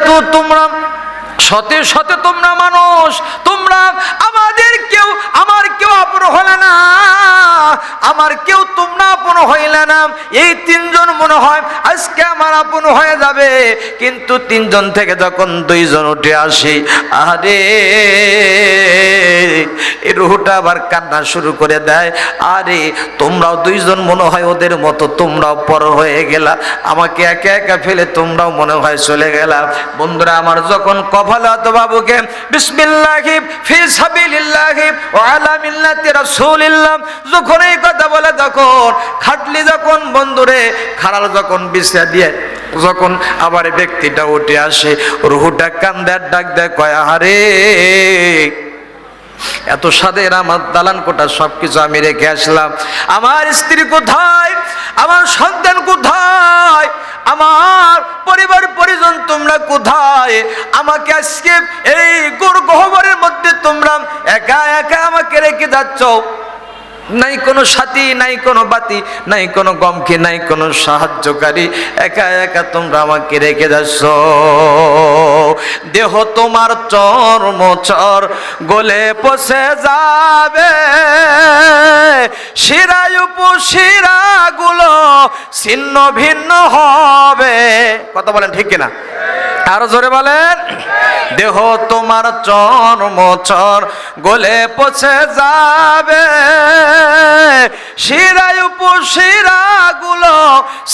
যেহেতু তোমরা শতে শতে তোমরা মানুষ, তোমরা আমার কেউ আপন হলে না, আমার কেউ তোমরা আপন হইলে না। এই তিনজন মনে হয় আজকে আমার আপন হয়ে যাবে, কিন্তু তিনজন থেকে যখন দুইজন উঠে আসি, আরে এই রুহটা আবার কান্না শুরু করে দেয়। আরে তোমরাও দুইজন মনে হয় ওদের মতো তোমরাও পর হয়ে গেলা, আমাকে একা একা ফেলে তোমরাও মনে হয় চলে গেলা। বন্ধুরা আমার, যখন কফালাত বাবুকে বিসমিল্লাহি ফি সাবিলিল্লাহি ওয়া আলা মিল্লাতি রাসূলিল্লাহ যখন এই কথা বলে, তখন খাটলি যখন বন্ধুরে খাড়াল যখন বিছা দিয়ে যখন আবার ব্যক্তিটা উঠে আসে, রুহটা কান্দে ডাক দেয়, কয় আরে এত সাদের আমার দালান কোটা সবকিছু আমি রেখে আসলাম, আমার স্ত্রী কোথায়, আমার সন্তান কোথায়, আমার পরিবার পরিজন তোমরা কোথায়, আমাকে আজকে এই গহ্বরের মধ্যে তোমরা একা একা আমাকে রেখে যাচ্ছ, নাই কোনো সাথী, নাই কোনো বাতি, নাই কোনো গমকে, নাই কোনো সাহায্যকারী, একা একা তোমরা আমাকে রেখে যাচ্ছ। দেহ তোমার চর্মচর গলে পচে যাবে, শিরায় উপশিরা গুলো ছিন্ন ভিন্ন হবে। কথা বলেন ঠিক কিনা? আরো জোরে বলেন। দেহ তোমার চর্মচর গলে পচে যাবে, শিরায় উপশিরা গুলো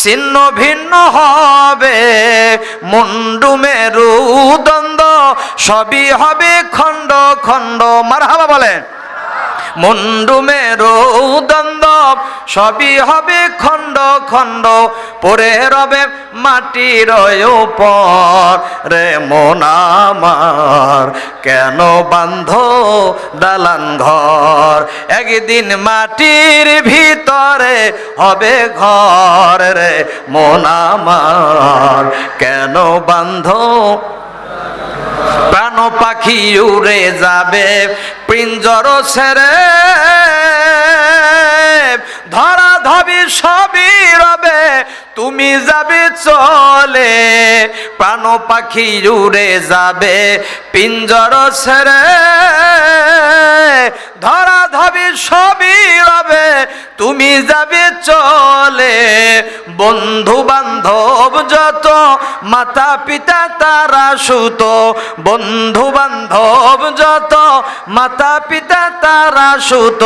ছিন্ন ভিন্ন হবে, মুন্ডু মেরুদণ্ড সবই হবে খণ্ড খণ্ড। মারহাবা বলেন। মুন্ডু মেরুদণ্ড সবই হবে খণ্ড খণ্ড, পড়ে রবে মাটির উপর। রে মন আমার কেন বান্ধ দালান ঘর, একদিন মাটির ভিতরে হবে ঘর। রে মন আমার কেন বান্ধ, প্রাণ পাখি উড়ে যাবে পিঞ্জর ছেড়ে, ধরা ধবি সবই রবে তুমি যাবে চলে, প্রাণ পাখি উড়ে যাবে পিঞ্জর ছেড়ে, ধরা ধবি সবই রবে তুমি যাবে চলে। বন্ধু বান্ধব যত মাতা পিতা তারা সুত, বন্ধু বান্ধব যত মাতা পিতা তারা সুত,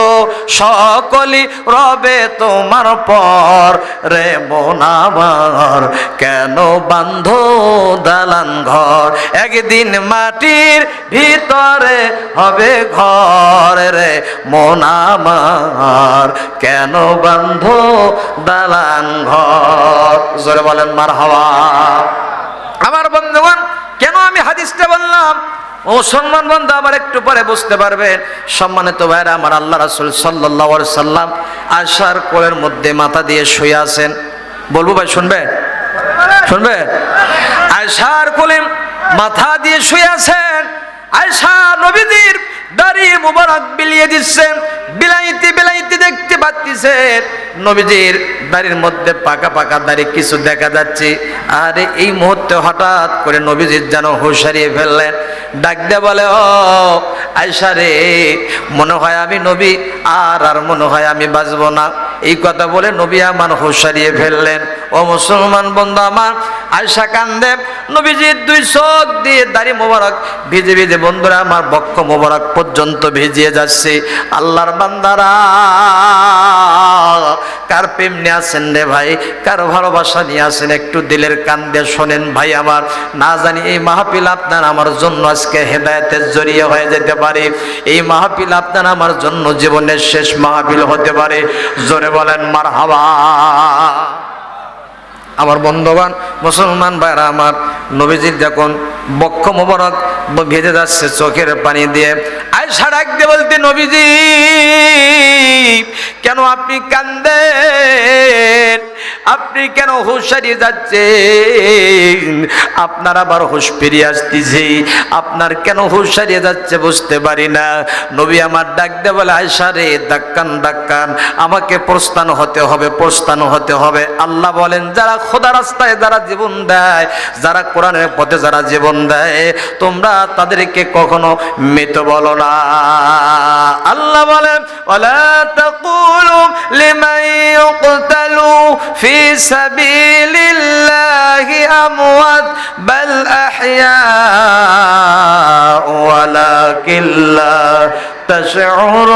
সকলই রবে তোমার পর। রে মন আমার কেন বান্ধ দালান ঘর, একদিন মাটির ভিতরে হবে ঘর। রে মন আমার কেন বান্ধ দালান ঘর। জোরে বলেন মারহাবা। আমার বন্ধুগণ, কেন আমি হাদিসটা বললাম? ও সম্মান বন্ধু আবার একটু পরে বুঝতে পারবেন। সম্মানিত ভাইরা আমার, আল্লাহ রাসূল সাল্লাল্লাহু আলাইহি সাল্লাম আয়েশার কোলের মধ্যে মাথা দিয়ে শুয়ে আছেন। বলবো ভাই, শুনবে? শুনবে? আয়েশার কোলে মাথা দিয়ে শুয়ে আছেন। আয়েশা নবীজির দাড়ি মুবারক বিলিয়ে দিচ্ছেন, বিলাইতে বিলাইতে দেখতে পাচ্ছেন নবীজির দাড়ির মধ্যে পাকা পাকা দাড়ি কিছু দেখা যাচ্ছে। আর এই মুহূর্তে হঠাৎ করে নবীজির যেন হুঁশ হারিয়ে ফেললেন। ডাক দিয়ে বলে, ও আয়েশা রে, মনে হয় আমি নবী আর মনে হয় আমি বাঁচবো না। এই কথা বলে নবী আমার হুঁশ হারিয়ে ফেললেন। ও মুসলমান বন্ধু আমার, আয়েশা কান্দে, নবীজির দুই চোখ দিয়ে দাড়ি মোবারক ভিজে ভিজে বন্ধুরা আমার বক্ষ মোবারক পর্যন্ত ভিজিয়ে যাচ্ছে। আল্লাহর বান্দারা, কার প্রেম নিয়ে আছেন রে ভাই, কার ভালোবাসা নিয়ে আছেন, একটু দিলের কান দিয়ে শোনেন ভাই আমার। না জানি এই মাহফিল আপনার আমার জন্য আজকে হেদায়েতের জরিয়া হয়ে যেতে পারে, এই মাহফিল আপনার আমার জন্য জীবনের শেষ মাহফিল হতে পারে। জোরে বলেন মারহাবা। আমার বন্ধুবান মুসলমান ভাইরা আমার, নবীজির যখন বক্ষ মোবারক ভেজে যাচ্ছে চোখের পানি দিয়ে, আয়েশা ডাক দিয়ে বলতে, নবীজি কেন আপনি কান্দেন, আপনি কেন হুঁশ হারিয়ে যাচ্ছেন, আপনার আবার হুঁশ ফিরিয়ে আসতেছে, আপনার কেন হুঁশ হারিয়ে যাচ্ছে বুঝতে পারি না। নবী আমার ডাক দিয়ে বলে, আয়েশা রে, ডাক্কান ডাক্কান, আমাকে প্রস্থান হতে হবে, প্রস্থান হতে হবে। আল্লাহ বলেন, যারা খোদা রাস্তায় যারা জীবন দেয়, যারা কোরআনের পথে যারা জীবন দেয়, তোমরা তাদেরকে কখনো মৃত বলো না। আল্লাহ বলেন ওয়ালা তাকুলু লিমান ইউকতালু ফি সাবিলিল্লাহি আমওয়াত বাল আহইয়া ওয়ালাকিন লা তাশউরুন।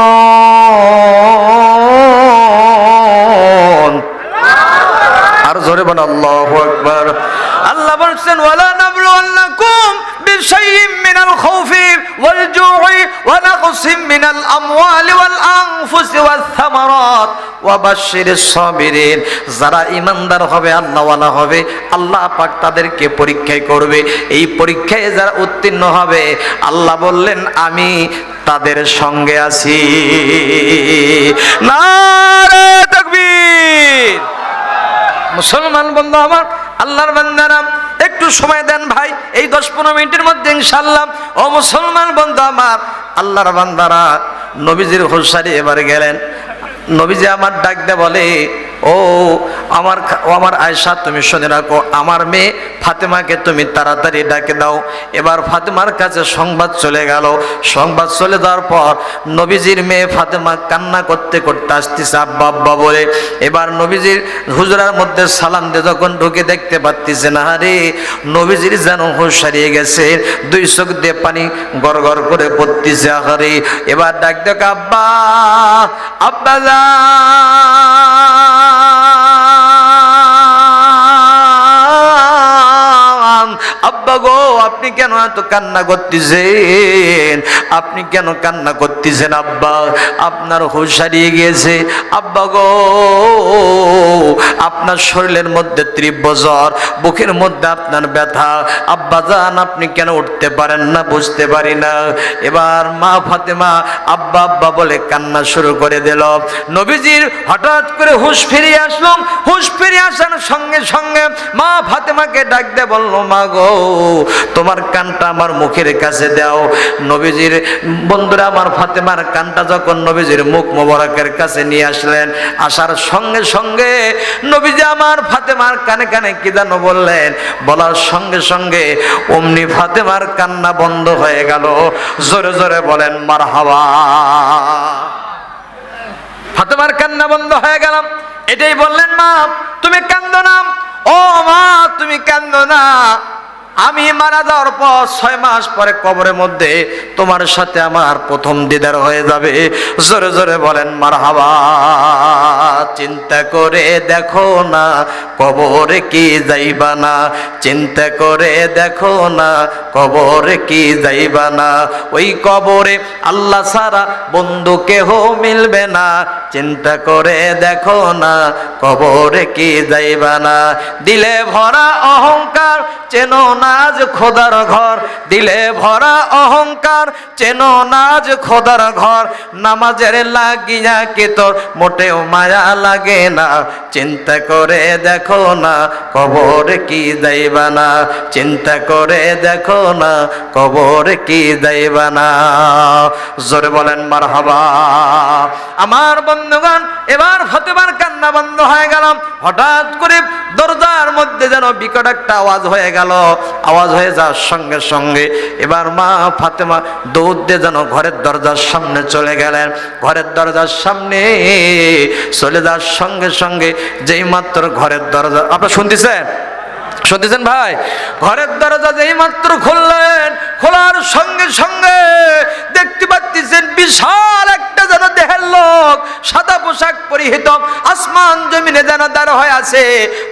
আর জোরে বলেন আল্লাহু আকবার। আল্লাহ বলছেন ওয়ালা নাবলুওয়ান্নাকুম বিশাইইম মিনাল খাউফি ওয়াল জু'i ওয়া নাকসিম মিনাল আমওয়ালি ওয়াল আনফুসি ওয়াস সামারাত ওয়া বাশশিরিস সাবিরিন। যারা ঈমানদার হবে, আল্লাহওয়ালা হবে, আল্লাহ পাক তাদেরকে পরীক্ষা করবে। এই পরীক্ষায় যারা উত্তীর্ণ হবে, আল্লাহ বললেন আমি তাদের সঙ্গে আছি। নারে তাকবীর। মুসলমান বন্ধু আমার, আল্লাহর বান্দারা একটু সময় দেন ভাই, এই 10-15 মিনিটের মধ্যে ইনশাআল্লাহ। ও মুসলমান বন্ধু আমার, আল্লাহর বান্দারা নবীজির হুঁশিয়ারি এবারে গেলেন। নবীজি আমার ডাক দে বলে ও আমার আয়েশা, তুমি শুনে রাখো, আমার মেয়ে ফাতেমাকে তুমি তাড়াতাড়ি ডাকে দাও। এবার ফাতেমার কাছে সংবাদ চলে গেল। সংবাদ চলে যাওয়ার পর নবীজির মেয়ে ফাতেমা কান্না করতে করতে আসতেছে আব্বা আব্বা বলে। এবার নবীজির হুজরার মধ্যে সালাম দিয়ে যখন ঢুকে দেখতে পাচ্ছিছে না রে, নবীজির যেন হুঁশ হারিয়ে গেছে, 2 চোখ দিয়ে পানি গড়গড় করে পড়তেছে। আহারে, এবার ডাক দেখ আব্বা আব্বা আব্বা গো, আপনি কেন এত কান্না করতেছেন? আপনি কেন কান্না করতেছেন আব্বা? আপনার হুঁশ হারিয়ে গিয়েছে আব্বা গো। আপনার শরীরের মধ্যে তীব্র জ্বর, বুকের মধ্যে আপনার ব্যথা। আব্বা জান, আপনি কেন উঠতে পারেন না? বুঝতে পারি না। এবার মা ফাতেমা আব্বা আব্বা বলে কান্না শুরু করে দিল। নবীজির হঠাৎ করে হুঁশ ফিরিয়ে আসলো। হুঁশ ফিরিয়ে আসার সঙ্গে সঙ্গে মা ফাতেমাকে ডাক দিয়ে বলল, মা গো, তোমার কানটা আমার মুখের কাছে দাও। নবীজির বন্ধুরা আমার ফাতেমার কানটা যখন নবীজির মুখ মোবারকের কাছে নিয়ে আসলেন, আসার সঙ্গে সঙ্গে নবীজি আমার ফাতেমার কানে কানে কি যেন বললেন। বলার সঙ্গে সঙ্গে অমনি ফাতেমার কান্না বন্ধ হয়ে গেল। জোরে জোরে বলেন মারহাবা। ফাতেমার কান্না বন্ধ হয়ে গেল। এটাই বললেন, মা তুমি কান্দো না, ও মা তুমি কান্দো না। আমি মারা যাওয়ার পর 6 মাস পরে কবরের মধ্যে তোমার সাথে আমার প্রথম দিদার হয়ে যাবে। জোরে জোরে বলেন মারহাবা। চিন্তা করে দেখো না কবরে কি যাইবা না, চিন্তা করে দেখো না কবরে কি যাইবা না। ওই কবরে আল্লাহ ছাড়া বন্ধু কেহ মিলবে না। চিন্তা করে দেখো না কবরে কি যাইবা না। দিলে ভরা অহংকার চেনো নাজ খোদার ঘর, দিলে ভরা অহংকার চেনো নাজ খোদার ঘর। নামাজের লাগিয়া কি তোর মোটেও মায়া লাগে না। চিন্তা করে দেখো না কবরে কি যাইবা না, চিন্তা করে দেখো না কবরে কি যাইবা না। জোরে বলেন মারহাবা। আমার বন্ধুগণ, এবার ফাতেমার কান্না বন্ধ হয়ে গেল। হঠাৎ করে দরজার মধ্যে যেন বিকট একটা আওয়াজ হয়ে গেল। আওয়াজ হয়ে যাওয়ার সঙ্গে সঙ্গে এবার মা ফাতেমা দৌড় দিয়ে যেন ঘরের দরজার সামনে চলে গেলেন। ঘরের দরজার সামনে চলে যাওয়ার সঙ্গে সঙ্গে যেই মাত্র ঘরের দরজা, আপনারা শুনতেছেন শুনতেছেন ভাই, ঘরের দরজা যেই মাত্র খুললেন, খোলার সঙ্গে সঙ্গে দেখতে পাচ্ছেন বিশাল একটা যেন দেহের লোক, সাদা পোশাক পরিহিত, আসমান জমিনে যেন দাঁড় হয়ে আছে।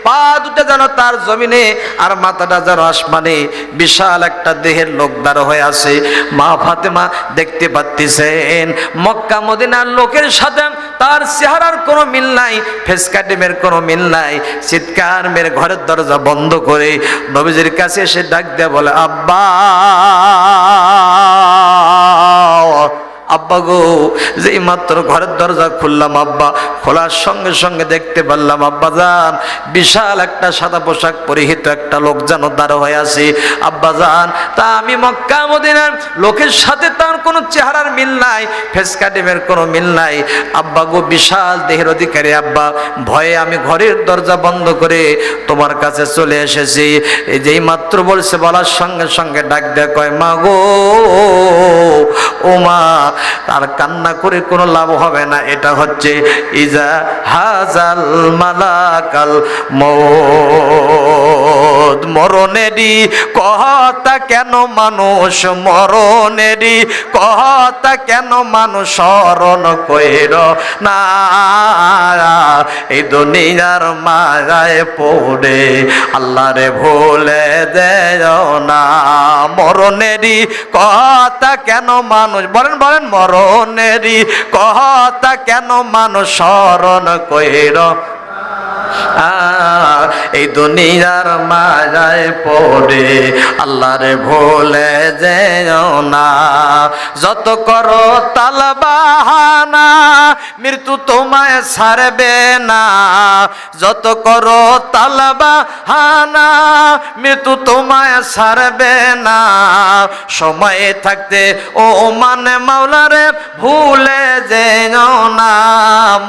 পা দুটো যেন তার জমিনে আর মাথাটা যেন আসমানে। বিশাল একটা দেহের লোক দাঁড় হয়ে আছে। মা ফাতেমা দেখতে পাচ্ছেন মক্কা মদিনার লোকের সাথে তার চেহারার কোনো মিল নাই, ফেস কাটিমের কোনো মিল নাই। চিৎকার মেরে ঘরের দরজা বন্ধ করে নবীজির কাছে এসে ডাক দেয়া বলে, আব্বা আব্বা গো, যেই মাত্র ঘরের দরজা খুললাম আব্বা, খোলার সঙ্গে সঙ্গে দেখতে পারলাম আব্বা জান বিশাল একটা সাদা পোশাক পরিহিত একটা লোক যেন দাঁড় হয়ে আছে। আব্বা জান, তা আমি মক্কা মদিনার লোকের সাথে তার কোনো চেহারার মিল নাই, ফেস কাটিমের কোনো মিল নাই। আব্বা গো, বিশাল দেহের অধিকারী আব্বা, ভয়ে আমি ঘরের দরজা বন্ধ করে তোমার কাছে চলে এসেছি। এই যেই মাত্র বলছে, বলার সঙ্গে সঙ্গে ডাক দেয়া কয়, মা গো, ও মা, আর কান্না করে কোনো লাভ হবে না। এটা হচ্ছে ইজা হাজাল মালাকাল মউত, মরণেরই কথা কেন মানুষ, মরণেরই কথা কেন মানুষ স্মরণ কইর না, এই দুনিয়ার মায়ায় পড়ে আল্লাহরে ভুলে দেও না। মরণেরই কথা কেন মানুষ, বলেন বলেন, মরণেরই কথা কেন মানুষ স্মরণ কইর, এই দুনিয়ার মায়ায় পড়ে আল্লাহরে ভুলে যেও না। যত করো তালবাহানা মৃত্যু তোমায় ছাড়বে না, যত করো তালবাহানা মৃত্যু তোমায় ছাড়বে না। সময় থাকতে ও মানে মাওলারে ভুলে যেও না।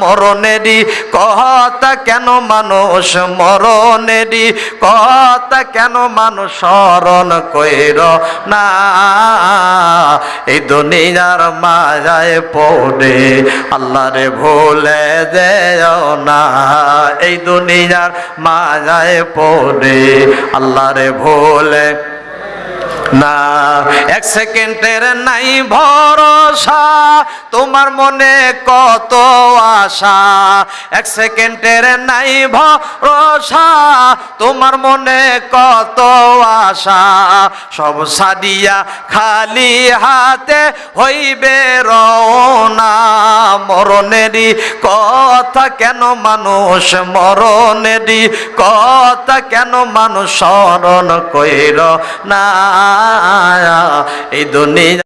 মরণেরই কথা কেন মানুষ, মরণেরই কথা কেন মানুষ স্মরণ কইর না, এই দুনিয়ার মায়ায় পড়ে আল্লাহরে ভুলে দেও না, এই দুনিয়ার মায়ায় পড়ে আল্লাহরে ভুলে না। এক সেকেন্ডের নাই ভরসা, তোমার মনে কত আশা, এক সেকেন্ডের নাই ভরসা, তোমার মনে কত আশা। সব সাদিয়া খালি হাতে হইবে রওনা। মরণেরই কথা কেন মানুষ, মরণেরই কথা কেন মানুষ স্মরণ কইর না, এই দুনিয়া